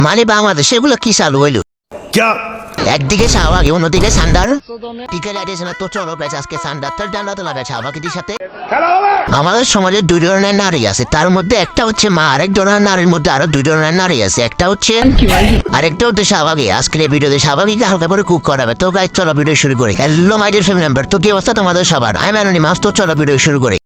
মানে বাংলাদেশে এগুলো কি চালু হইলো? একদিকে শাহবাগি অন্যদিকে সান্ডার টিকে লাগিয়েছে না তো চলো বেশ আজকে সান্ডার তার ডান্ডা তো লাগে শাহবাগিদের সাথে। আমাদের সমাজে দুই ধরনের নারী আছে, তার মধ্যে একটা হচ্ছে মা, আরেক ধরনের নারীর মধ্যে আরো দুই ধরনের নারী আছে, একটা হচ্ছে আরেকটা হচ্ছে শাহবাগি। আজকের এই ভিডিওতে শাহবাগিকে হালকা করে কুক করাবে। তো গাইজ চলো ভিডিও শুরু করি। Hello my dear family member, তো কি অবস্থা তোমাদের সবার? আমি অ্যানোনিমাস, তো চলো ভিডিও শুরু করি।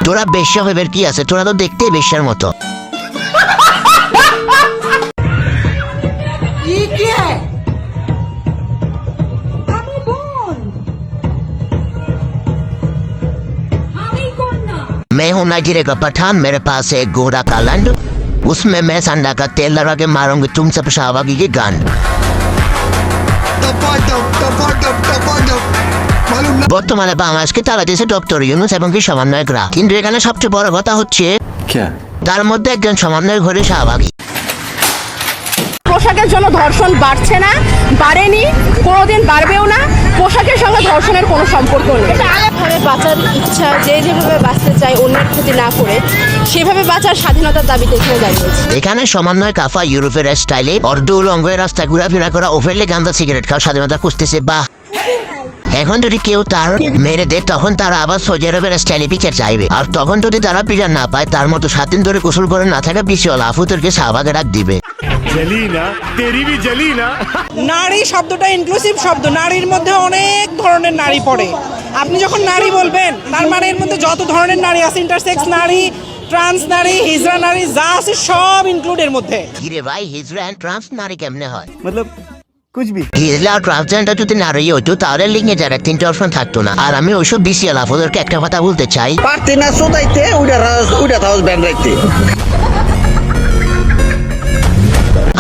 তোরা বেশ্যা হইবের কি আছে? তোরা তো দেখতে বেশ্যার মতো। मैं हूँ नाइजीरिया का पठान, मेरे पास है एक घोड़ा का लंड, उसमें मैं संडा का तेल लगा के मारूंगी तुम सब शाहबागी की गांड। বর্তমানে বাংলাদেশকে তারা দিয়েছে ডক্টর ইউনূস এবং কি সমন্বয়করা, কিন্তু এখানে সবচেয়ে বড় কথা হচ্ছে তার মধ্যে একজন সমন্বয়ক হলে শাহবাগী। পোশাকের জন্য ধর্ষণ বাড়ছে না, বাড়েনি, কোনোদিন বাড়বেও না। পোশাকের সঙ্গে ধর্ষণের কোনো সম্পর্ক নেই। যেভাবে বাঁচার ইচ্ছা, যে যেভাবে বাঁচতে চায় অন্যের ক্ষতি না করে, সেভাবে বাঁচার স্বাধীনতার দাবিতে এখানে দাঁড়িয়েছে। এখানে সমন্বয় কাফা ইউরোপের স্টাইলে অর্ধ উলঙ্গ রাস্তায় ঘোরাফেরা করা, ওভেরলি গান্দা সিগারেট খাওয়া স্বাধীনতা খুঁজতেছে। বাহ, এখন যদি কেউ তার মেরে দেয় তখন তারা আবার সৌদি আরবের স্টাইলে পিচার চাইবে, আর তখন যদি তারা পিচার না পায় তার মতো 7 দিন ধরে গোসল করে না থাকা পিছিওয়ালা আফুতরকে শাহবাগে ডাক দিবে। নারী শব্দটা ইনক্লুসিভ শব্দ, নারীর মধ্যে অনেক ধরনের নারী পড়ে। আপনি যখন নারী বলবেন তার মানে এর মধ্যে যত ধরনের নারী আছে, ইন্টারসেক্স নারী, ট্রান্স নারী, হিজড়া নারী, যা আছে সব ইনক্লুড এর মধ্যে। কিরে ভাই, হিজড়া এন্ড ট্রান্স নারী কেমনে হয়? मतलब कुछ भी হিজড়া আর ট্রান্সজেন্ডার যদি নারী হইতো তাহলে লিঙ্গে যারা 3টে অপশন থাকতো না। আর আমি ওইসব বিসিএল আফুদেরকে একটা কথা বলতে চাই, पार्टी ना सुदाइते उड़ा था उस बैंड राखते।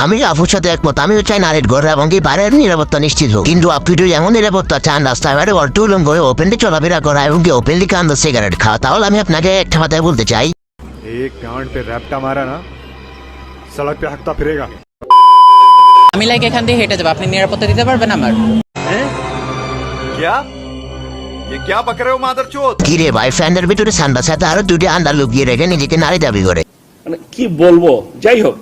আমি আফুর সাথে একমত। আমিও চাই নারীর ঘর এবং কি বাইরের নিরাপত্তা নিশ্চিত হোক, কিন্তু আপনি যদি এমন নিরাপত্তা চান রাস্তায় বাইরে অর্ধ উলঙ্গ হয়ে ওপেনলি চলাফেরা করা এবং কি ওপেনলি কান্দা সিগারেট খাওয়া, তাহলে আমি আপনাকে একটা কথাই বলতে চাই, एक गांड पे रैप्टा मारा ना, सड़क पे हकता फिरेगा। আমি লাইক এখান দিয়ে হেঁটে যাবো, আপনি নিরাপত্তা দিতে পারবেন আমার? क्या ये क्या बक रहे हो मादरचोद? কিরে ভাই, ফ্যানের ভিতরে সান্ডার সাথে আরো 2টি আন্ডা লুকিয়ে রেখে নিজেকে নারী দাবি করে। মানে কি বলবো, যাই হোক।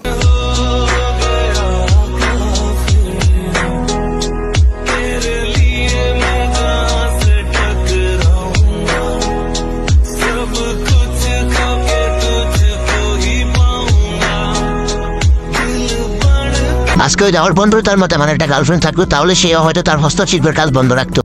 আজকে ওই যাওয়ার বন্ধু তার মতো আমার একটা গার্লফ্রেন্ড থাকতো, তাহলে সে হয়তো তার হস্তশিল্পের কাজ বন্ধ রাখতো।